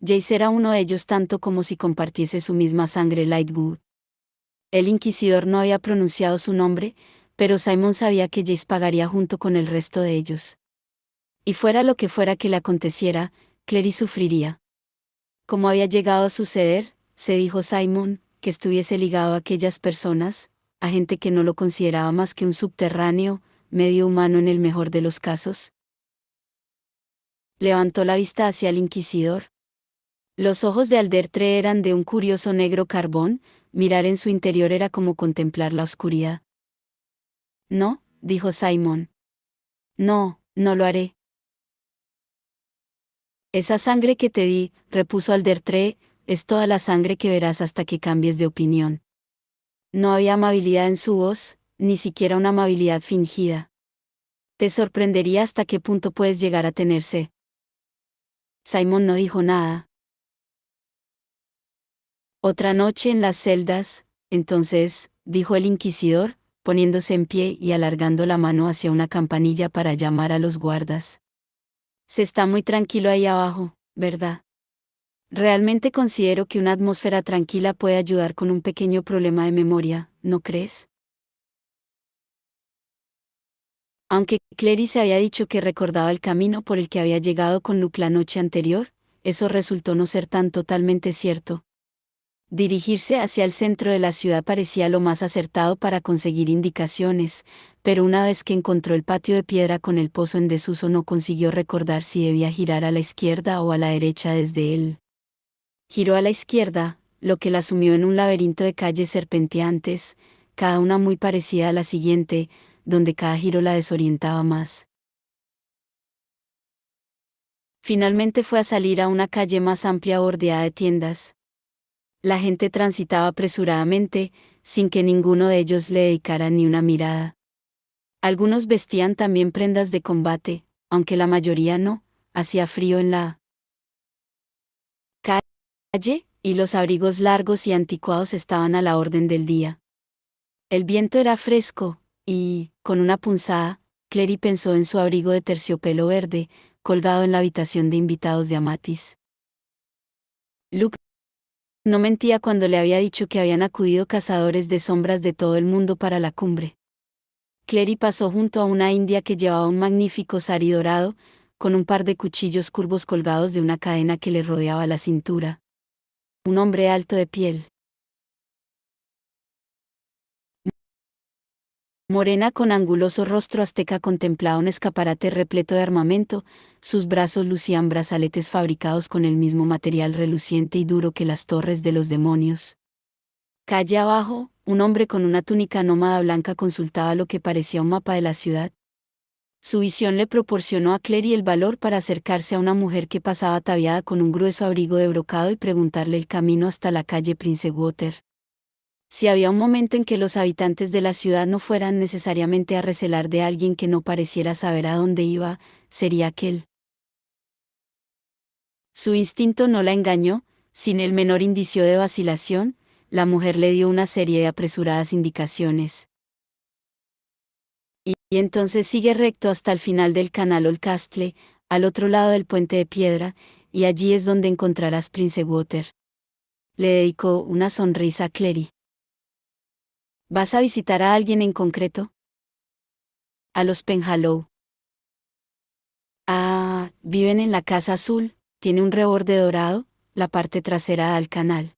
A: Jace era uno de ellos tanto como si compartiese su misma sangre Lightwood. El inquisidor no había pronunciado su nombre, pero Simon sabía que Jace pagaría junto con el resto de ellos. Y fuera lo que fuera que le aconteciera, Clary sufriría. Como había llegado a suceder, se dijo Simon, que estuviese ligado a aquellas personas, a gente que no lo consideraba más que un subterráneo, medio humano en el mejor de los casos. Levantó la vista hacia el inquisidor. Los ojos de Aldertre eran de un curioso negro carbón, mirar en su interior era como contemplar la oscuridad. No, dijo Simon. No, no lo haré. Esa sangre que te di, repuso Aldertre, es toda la sangre que verás hasta que cambies de opinión. No había amabilidad en su voz, ni siquiera una amabilidad fingida. Te sorprendería hasta qué punto puedes llegar a tenerse. Simon no dijo nada. Otra noche en las celdas, entonces, dijo el inquisidor, poniéndose en pie y alargando la mano hacia una campanilla para llamar a los guardas. Se está muy tranquilo ahí abajo, ¿verdad? Realmente considero que una atmósfera tranquila puede ayudar con un pequeño problema de memoria, ¿no crees? Aunque Clary se había dicho que recordaba el camino por el que había llegado con Luke la noche anterior, eso resultó no ser tan totalmente cierto. Dirigirse hacia el centro de la ciudad parecía lo más acertado para conseguir indicaciones, pero una vez que encontró el patio de piedra con el pozo en desuso no consiguió recordar si debía girar a la izquierda o a la derecha desde él. Giró a la izquierda, lo que la sumió en un laberinto de calles serpenteantes, cada una muy parecida a la siguiente, donde cada giro la desorientaba más. Finalmente fue a salir a una calle más amplia bordeada de tiendas. La gente transitaba apresuradamente, sin que ninguno de ellos le dedicara ni una mirada. Algunos vestían también prendas de combate, aunque la mayoría no, hacía frío en la calle, y los abrigos largos y anticuados estaban a la orden del día. El viento era fresco, y, con una punzada, Clary pensó en su abrigo de terciopelo verde, colgado en la habitación de invitados de Amatis. Luke no mentía cuando le había dicho que habían acudido cazadores de sombras de todo el mundo para la cumbre. Clary pasó junto a una india que llevaba un magnífico sari dorado, con un par de cuchillos curvos colgados de una cadena que le rodeaba la cintura. Un hombre alto de piel morena con anguloso rostro azteca contemplaba un escaparate repleto de armamento, sus brazos lucían brazaletes fabricados con el mismo material reluciente y duro que las torres de los demonios. Calle abajo, un hombre con una túnica nómada blanca consultaba lo que parecía un mapa de la ciudad. Su visión le proporcionó a Clary el valor para acercarse a una mujer que pasaba ataviada con un grueso abrigo de brocado y preguntarle el camino hasta la calle Prince Water. Si había un momento en que los habitantes de la ciudad no fueran necesariamente a recelar de alguien que no pareciera saber a dónde iba, sería aquel. Su instinto no la engañó, sin el menor indicio de vacilación, la mujer le dio una serie de apresuradas indicaciones. Y entonces sigue recto hasta el final del canal Oldcastle, al otro lado del puente de piedra, y allí es donde encontrarás Prince Water. Le dedicó una sonrisa a Clary. ¿Vas a visitar a alguien en concreto? A los Penhallow. Ah, viven en la casa azul, tiene un reborde dorado, la parte trasera al canal.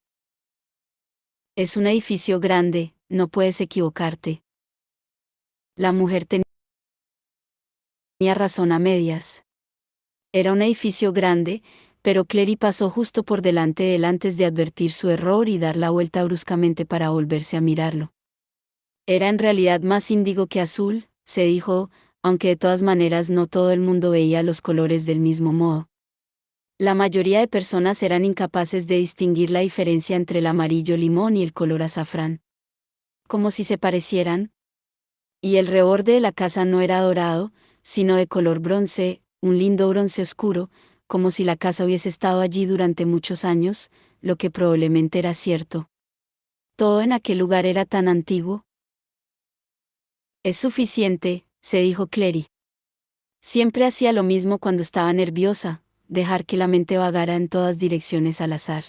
A: Es un edificio grande, no puedes equivocarte. La mujer tenía razón a medias. Era un edificio grande, pero Clary pasó justo por delante de él antes de advertir su error y dar la vuelta bruscamente para volverse a mirarlo. Era en realidad más índigo que azul, se dijo, aunque de todas maneras no todo el mundo veía los colores del mismo modo. La mayoría de personas eran incapaces de distinguir la diferencia entre el amarillo limón y el color azafrán. Como si se parecieran. Y el reborde de la casa no era dorado, sino de color bronce, un lindo bronce oscuro, como si la casa hubiese estado allí durante muchos años, lo que probablemente era cierto. Todo en aquel lugar era tan antiguo. Es suficiente, se dijo Clary. Siempre hacía lo mismo cuando estaba nerviosa, dejar que la mente vagara en todas direcciones al azar.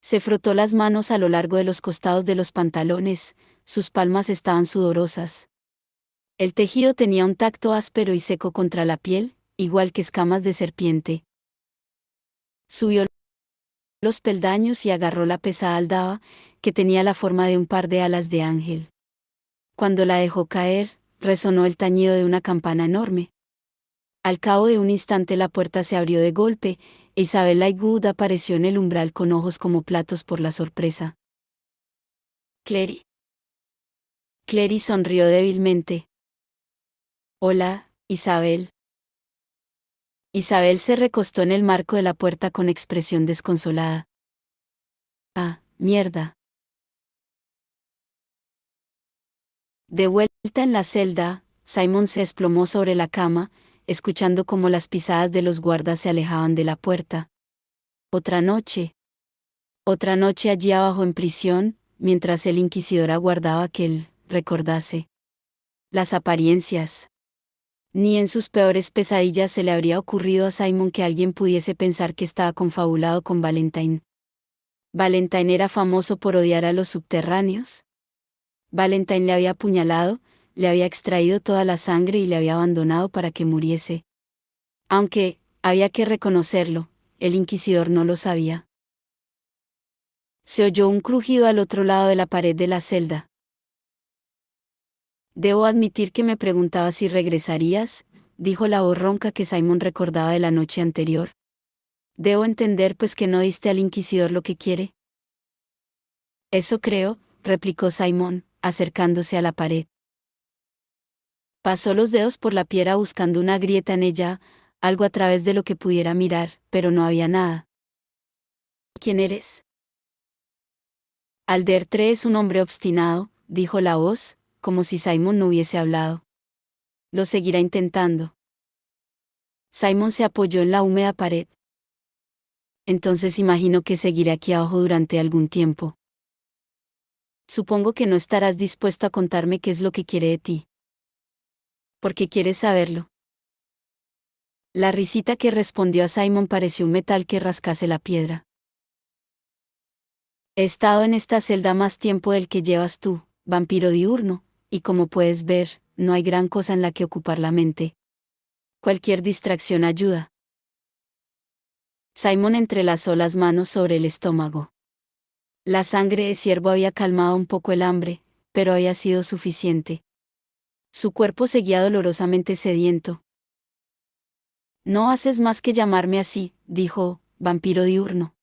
A: Se frotó las manos a lo largo de los costados de los pantalones, sus palmas estaban sudorosas. El tejido tenía un tacto áspero y seco contra la piel, igual que escamas de serpiente. Subió los peldaños y agarró la pesada aldaba, que tenía la forma de un par de alas de ángel. Cuando la dejó caer, resonó el tañido de una campana enorme. Al cabo de un instante la puerta se abrió de golpe, e Isabel Lightwood apareció en el umbral con ojos como platos por la sorpresa. Clary. Clary sonrió débilmente. Hola, Isabel. Isabel se recostó en el marco de la puerta con expresión desconsolada. Ah, mierda. De vuelta en la celda, Simon se desplomó sobre la cama, escuchando cómo las pisadas de los guardas se alejaban de la puerta. Otra noche allí abajo en prisión, mientras el inquisidor aguardaba que él recordase las apariencias. Ni en sus peores pesadillas se le habría ocurrido a Simon que alguien pudiese pensar que estaba confabulado con Valentine. ¿Valentine era famoso por odiar a los subterráneos? Valentine le había apuñalado, le había extraído toda la sangre y le había abandonado para que muriese. Aunque, había que reconocerlo, el inquisidor no lo sabía. Se oyó un crujido al otro lado de la pared de la celda. Debo admitir que me preguntaba si regresarías, dijo la voz ronca que Simon recordaba de la noche anterior. Debo entender pues que no diste al inquisidor lo que quiere. Eso creo, replicó Simon, acercándose a la pared. Pasó los dedos por la piedra buscando una grieta en ella, algo a través de lo que pudiera mirar, pero no había nada. ¿Quién eres? Aldertre es un hombre obstinado, dijo la voz, como si Simon no hubiese hablado. Lo seguirá intentando. Simon se apoyó en la húmeda pared. Entonces imagino que seguiré aquí abajo durante algún tiempo. Supongo que no estarás dispuesto a contarme qué es lo que quiere de ti. ¿Por qué quieres saberlo? La risita que respondió a Simon pareció un metal que rascase la piedra. He estado en esta celda más tiempo del que llevas tú, vampiro diurno, y como puedes ver, no hay gran cosa en la que ocupar la mente. Cualquier distracción ayuda. Simon entrelazó las manos sobre el estómago. La sangre de ciervo había calmado un poco el hambre, pero había sido suficiente. Su cuerpo seguía dolorosamente sediento. No haces más que llamarme así, dijo, vampiro diurno.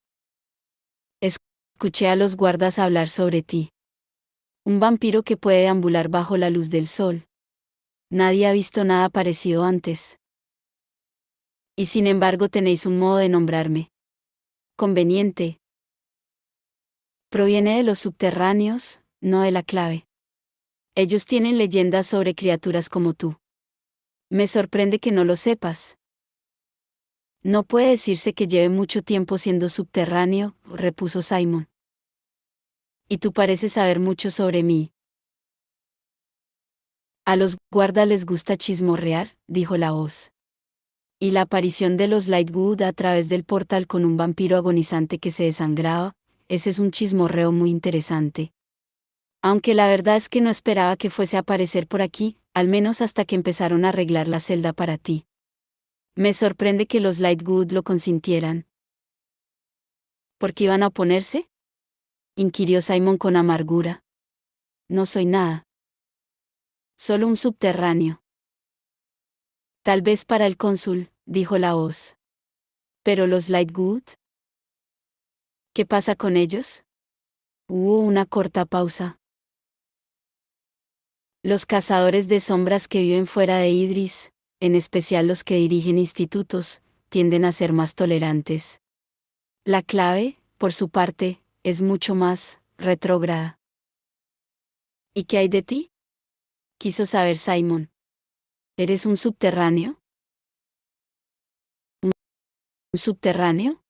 A: Escuché a los guardas hablar sobre ti. Un vampiro que puede deambular bajo la luz del sol. Nadie ha visto nada parecido antes. Y sin embargo tenéis un modo de nombrarme. Conveniente. Proviene de los subterráneos, no de la clave. Ellos tienen leyendas sobre criaturas como tú. Me sorprende que no lo sepas. No puede decirse que lleve mucho tiempo siendo subterráneo, repuso Simon. Y tú pareces saber mucho sobre mí. A los guardas les gusta chismorrear, dijo la voz. Y la aparición de los Lightwood a través del portal con un vampiro agonizante que se desangraba, ese es un chismorreo muy interesante. Aunque la verdad es que no esperaba que fuese a aparecer por aquí, al menos hasta que empezaron a arreglar la celda para ti. Me sorprende que los Lightwood lo consintieran. ¿Por qué iban a oponerse? Inquirió Simon con amargura. No soy nada. Solo un subterráneo. Tal vez para el cónsul, dijo la voz. ¿Pero los Lightwood? ¿Qué pasa con ellos? Hubo una corta pausa. Los cazadores de sombras que viven fuera de Idris, en especial los que dirigen institutos, tienden a ser más tolerantes. La clave, por su parte, es mucho más retrógrada. ¿Y qué hay de ti? Quiso saber Simon. ¿Eres un subterráneo? ¿Un subterráneo?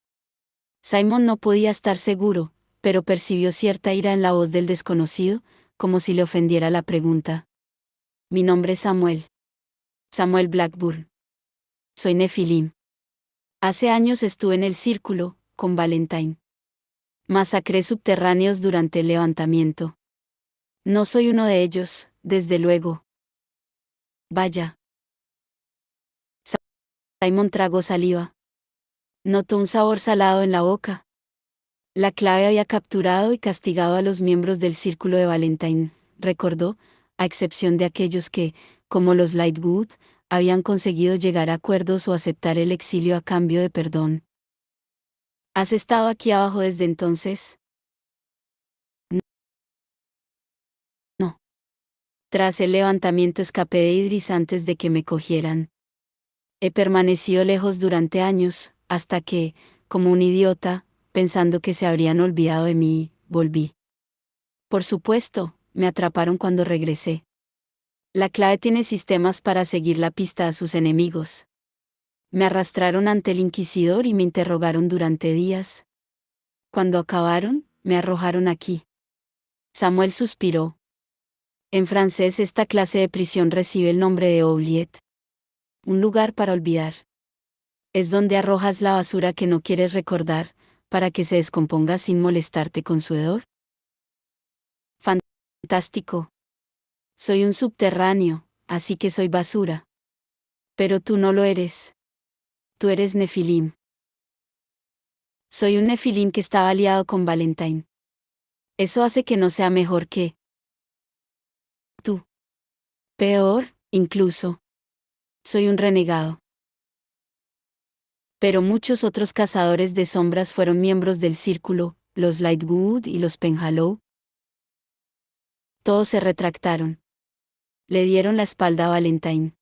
A: Simon no podía estar seguro, pero percibió cierta ira en la voz del desconocido, como si le ofendiera la pregunta. Mi nombre es Samuel. Samuel Blackburn. Soy Nefilim. Hace años estuve en el círculo, con Valentine. Masacré subterráneos durante el levantamiento. No soy uno de ellos, desde luego. Vaya. Simon tragó saliva. Notó un sabor salado en la boca. La clave había capturado y castigado a los miembros del círculo de Valentine, recordó, a excepción de aquellos que, como los Lightwood, habían conseguido llegar a acuerdos o aceptar el exilio a cambio de perdón. ¿Has estado aquí abajo desde entonces? No. Tras el levantamiento escapé de Idris antes de que me cogieran. He permanecido lejos durante años, hasta que, como un idiota, pensando que se habrían olvidado de mí, volví. Por supuesto, me atraparon cuando regresé. La clave tiene sistemas para seguir la pista a sus enemigos. Me arrastraron ante el inquisidor y me interrogaron durante días. Cuando acabaron, me arrojaron aquí. Samuel suspiró. En francés esta clase de prisión recibe el nombre de oubliette. Un lugar para olvidar. Es donde arrojas la basura que no quieres recordar, para que se descomponga sin molestarte con su hedor. Fantástico. Soy un subterráneo, así que soy basura. Pero tú no lo eres. Tú eres Nefilim. Soy un Nefilim que estaba aliado con Valentine. Eso hace que no sea mejor que tú. Peor, incluso. Soy un renegado. Pero muchos otros cazadores de sombras fueron miembros del círculo, los Lightwood y los Penhallow. Todos se retractaron. Le dieron la espalda a Valentine.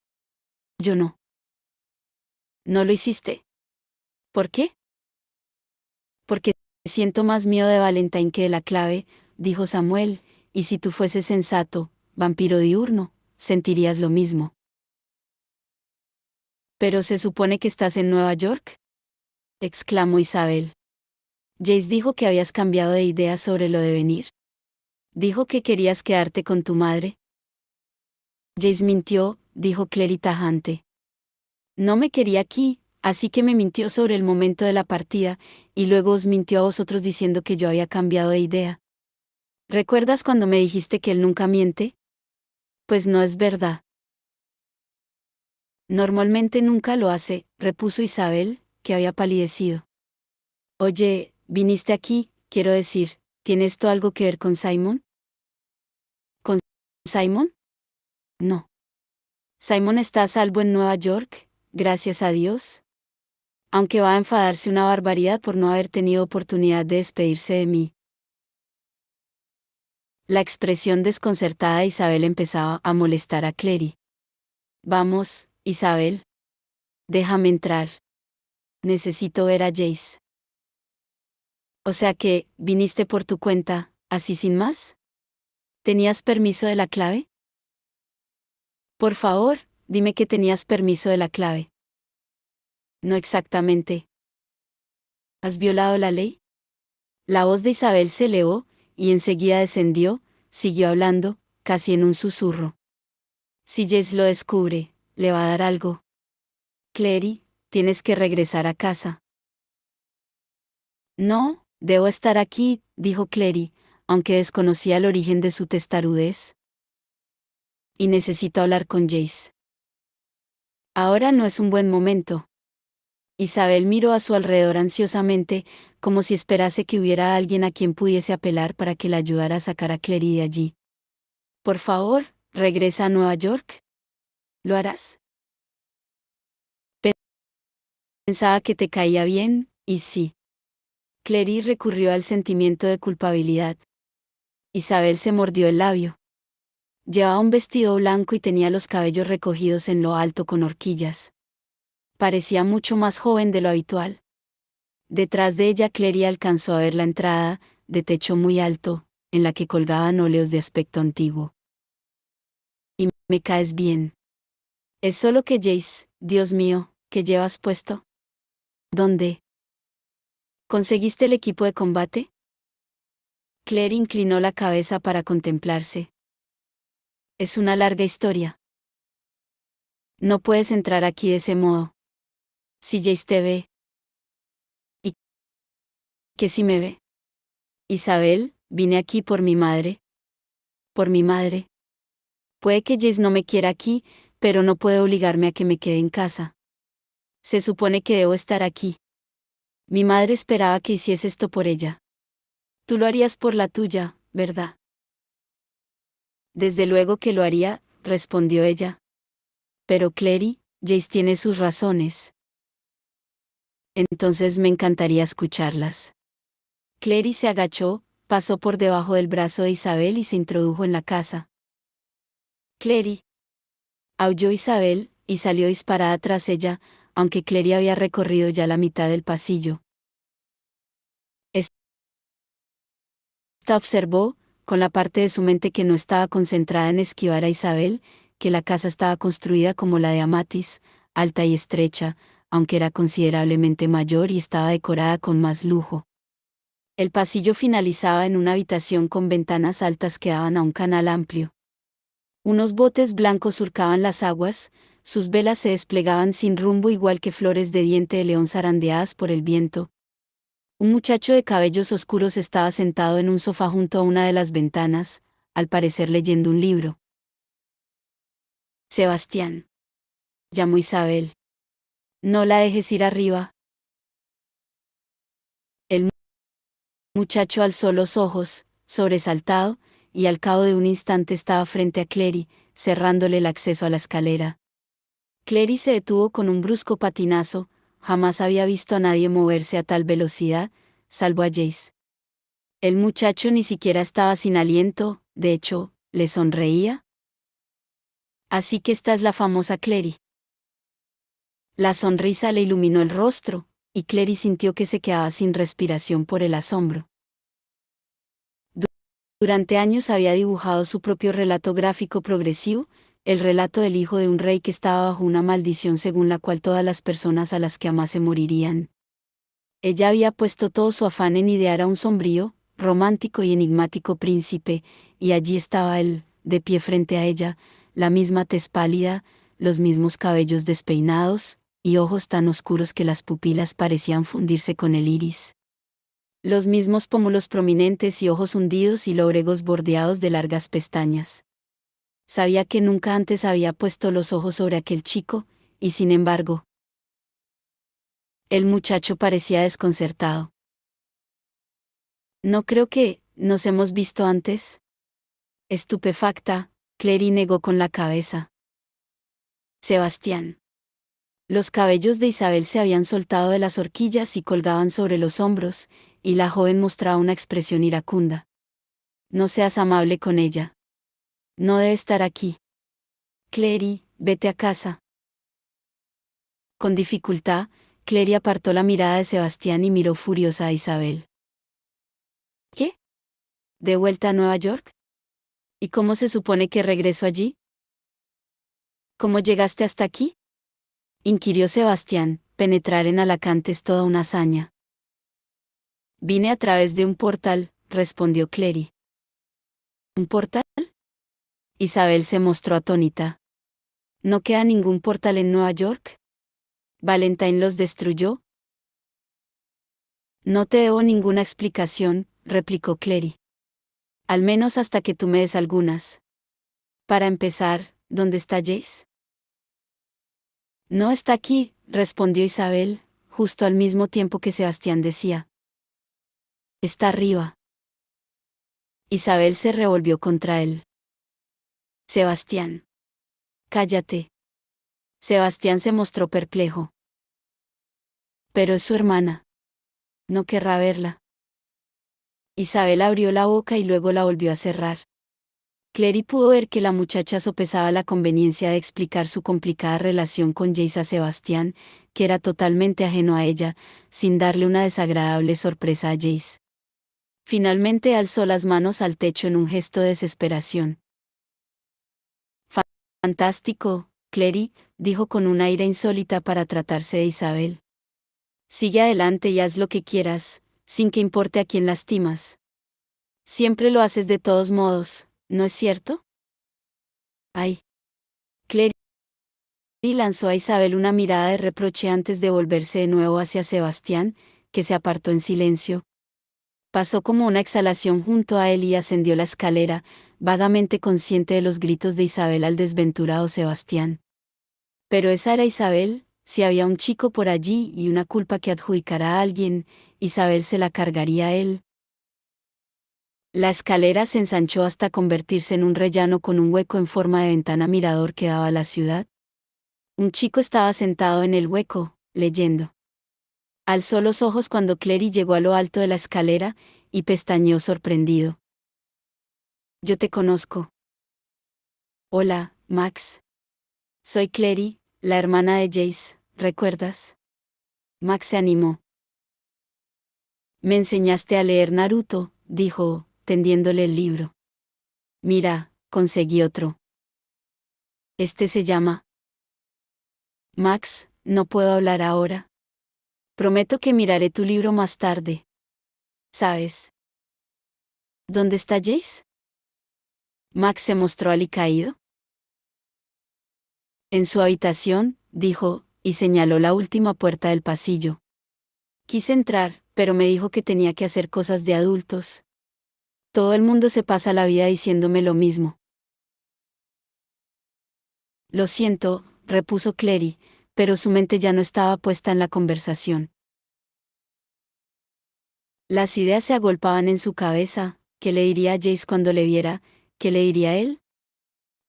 A: Yo no. ¿No lo hiciste? ¿Por qué? Porque siento más miedo de Valentine que de la clave, dijo Samuel, y si tú fueses sensato, vampiro diurno, sentirías lo mismo. ¿Pero se supone que estás en Nueva York? Exclamó Isabel. Jace dijo que habías cambiado de idea sobre lo de venir. Dijo que querías quedarte con tu madre. Jace mintió, dijo Clary tajante. No me quería aquí, así que me mintió sobre el momento de la partida, y luego os mintió a vosotros diciendo que yo había cambiado de idea. ¿Recuerdas cuando me dijiste que él nunca miente? Pues no es verdad. Normalmente nunca lo hace, repuso Isabel, que había palidecido. Oye, viniste aquí, quiero decir, ¿tiene esto algo que ver con Simon? ¿Con Simon? No. Simon está a salvo en Nueva York, gracias a Dios. Aunque va a enfadarse una barbaridad por no haber tenido oportunidad de despedirse de mí. La expresión desconcertada de Isabel empezaba a molestar a Clary. Vamos, Isabel. Déjame entrar. Necesito ver a Jace. O sea que, viniste por tu cuenta, así sin más. ¿Tenías permiso de la clave? Por favor, dime que tenías permiso de la clave. No exactamente. ¿Has violado la ley? La voz de Isabel se elevó, y enseguida descendió, siguió hablando, casi en un susurro. Si Jace lo descubre, le va a dar algo. Clary, tienes que regresar a casa. No, debo estar aquí, dijo Clary, aunque desconocía el origen de su testarudez. Y necesito hablar con Jace. Ahora no es un buen momento. Isabel miró a su alrededor ansiosamente, como si esperase que hubiera alguien a quien pudiese apelar para que la ayudara a sacar a Clary de allí. Por favor, regresa a Nueva York. ¿Lo harás? Pensaba que te caía bien, y sí. Clary recurrió al sentimiento de culpabilidad. Isabel se mordió el labio. Llevaba un vestido blanco y tenía los cabellos recogidos en lo alto con horquillas. Parecía mucho más joven de lo habitual. Detrás de ella Clary alcanzó a ver la entrada, de techo muy alto, en la que colgaban óleos de aspecto antiguo. Y me caes bien. Es solo que Jace, Dios mío, ¿qué llevas puesto? ¿Dónde? ¿Conseguiste el equipo de combate? Claire inclinó la cabeza para contemplarse. Es una larga historia. No puedes entrar aquí de ese modo. Si Jace te ve. ¿Y qué si me ve? Isabel, vine aquí por mi madre. Por mi madre. Puede que Jace no me quiera aquí, pero no puede obligarme a que me quede en casa. Se supone que debo estar aquí. Mi madre esperaba que hiciese esto por ella. Tú lo harías por la tuya, ¿verdad? Desde luego que lo haría, respondió ella. Pero Clary, Jace tiene sus razones. Entonces me encantaría escucharlas. Clary se agachó, pasó por debajo del brazo de Isabel y se introdujo en la casa. Clary. Aulló Isabel, y salió disparada tras ella, aunque Clary había recorrido ya la mitad del pasillo. Esta observó, con la parte de su mente que no estaba concentrada en esquivar a Isabel, que la casa estaba construida como la de Amatis, alta y estrecha, aunque era considerablemente mayor y estaba decorada con más lujo. El pasillo finalizaba en una habitación con ventanas altas que daban a un canal amplio. Unos botes blancos surcaban las aguas, sus velas se desplegaban sin rumbo igual que flores de diente de león zarandeadas por el viento. Un muchacho de cabellos oscuros estaba sentado en un sofá junto a una de las ventanas, al parecer leyendo un libro. Sebastián, llamó Isabel. No la dejes ir arriba. El muchacho alzó los ojos, sobresaltado, y al cabo de un instante estaba frente a Clary, cerrándole el acceso a la escalera. Clary se detuvo con un brusco patinazo, jamás había visto a nadie moverse a tal velocidad, salvo a Jace. El muchacho ni siquiera estaba sin aliento, de hecho, le sonreía. Así que esta es la famosa Clary. La sonrisa le iluminó el rostro, y Clary sintió que se quedaba sin respiración por el asombro. Durante años había dibujado su propio relato gráfico progresivo, el relato del hijo de un rey que estaba bajo una maldición según la cual todas las personas a las que amase morirían. Ella había puesto todo su afán en idear a un sombrío, romántico y enigmático príncipe, y allí estaba él, de pie frente a ella, la misma tez pálida, los mismos cabellos despeinados, y ojos tan oscuros que las pupilas parecían fundirse con el iris. Los mismos pómulos prominentes y ojos hundidos y lóbregos bordeados de largas pestañas. Sabía que nunca antes había puesto los ojos sobre aquel chico, y sin embargo, el muchacho parecía desconcertado. No creo que nos hemos visto antes. Estupefacta, Clary negó con la cabeza. Sebastián. Los cabellos de Isabel se habían soltado de las horquillas y colgaban sobre los hombros, y la joven mostraba una expresión iracunda. No seas amable con ella. No debe estar aquí. Clary, vete a casa. Con dificultad, Clary apartó la mirada de Sebastián y miró furiosa a Isabel. ¿Qué? ¿De vuelta a Nueva York? ¿Y cómo se supone que regreso allí? ¿Cómo llegaste hasta aquí? Inquirió Sebastián. Penetrar en Alacante es toda una hazaña. Vine a través de un portal, respondió Clary. ¿Un portal? Isabel se mostró atónita. ¿No queda ningún portal en Nueva York? ¿Valentine los destruyó? No te debo ninguna explicación, replicó Clary. Al menos hasta que tú me des algunas. Para empezar, ¿dónde está Jace? No está aquí, respondió Isabel, justo al mismo tiempo que Sebastián decía. Está arriba. Isabel se revolvió contra él. Sebastián. Cállate. Sebastián se mostró perplejo. Pero es su hermana. No querrá verla. Isabel abrió la boca y luego la volvió a cerrar. Clary pudo ver que la muchacha sopesaba la conveniencia de explicar su complicada relación con Jace a Sebastián, que era totalmente ajeno a ella, sin darle una desagradable sorpresa a Jace. Finalmente alzó las manos al techo en un gesto de desesperación. Fantástico, Clary, dijo con un aire insólita para tratarse de Isabel. Sigue adelante y haz lo que quieras, sin que importe a quién lastimas. Siempre lo haces de todos modos, ¿no es cierto? Ay. Clary lanzó a Isabel una mirada de reproche antes de volverse de nuevo hacia Sebastián, que se apartó en silencio. Pasó como una exhalación junto a él y ascendió la escalera, vagamente consciente de los gritos de Isabel al desventurado Sebastián. Pero esa era Isabel, si había un chico por allí y una culpa que adjudicara a alguien, Isabel se la cargaría a él. La escalera se ensanchó hasta convertirse en un rellano con un hueco en forma de ventana mirador que daba a la ciudad. Un chico estaba sentado en el hueco, leyendo. Alzó los ojos cuando Clary llegó a lo alto de la escalera, y pestañeó sorprendido. Yo te conozco. Hola, Max. Soy Clary, la hermana de Jace, ¿recuerdas? Max se animó. Me enseñaste a leer Naruto, dijo, tendiéndole el libro. Mira, conseguí otro. Este se llama. Max, no puedo hablar ahora. Prometo que miraré tu libro más tarde. ¿Sabes? ¿Dónde está Jace? Max se mostró alicaído. En su habitación, dijo, y señaló la última puerta del pasillo. Quise entrar, pero me dijo que tenía que hacer cosas de adultos. Todo el mundo se pasa la vida diciéndome lo mismo. Lo siento, repuso Clary, pero su mente ya no estaba puesta en la conversación. Las ideas se agolpaban en su cabeza. ¿Qué le diría a Jace cuando le viera? ¿Qué le diría él?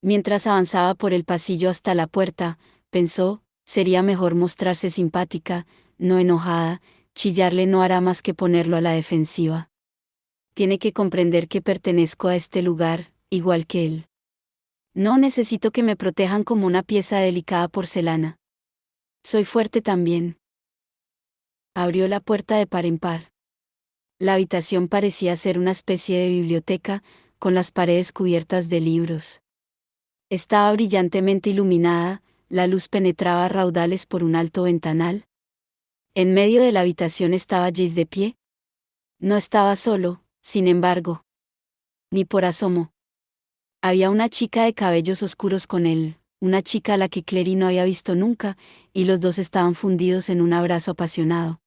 A: Mientras avanzaba por el pasillo hasta la puerta, pensó, sería mejor mostrarse simpática, no enojada, chillarle no hará más que ponerlo a la defensiva. Tiene que comprender que pertenezco a este lugar, igual que él. No necesito que me protejan como una pieza de delicada porcelana. Soy fuerte también. Abrió la puerta de par en par. La habitación parecía ser una especie de biblioteca, con las paredes cubiertas de libros. Estaba brillantemente iluminada, la luz penetraba a raudales por un alto ventanal. En medio de la habitación estaba Jace de pie. No estaba solo, sin embargo. Ni por asomo. Había una chica de cabellos oscuros con él, una chica a la que Clary no había visto nunca, y los dos estaban fundidos en un abrazo apasionado.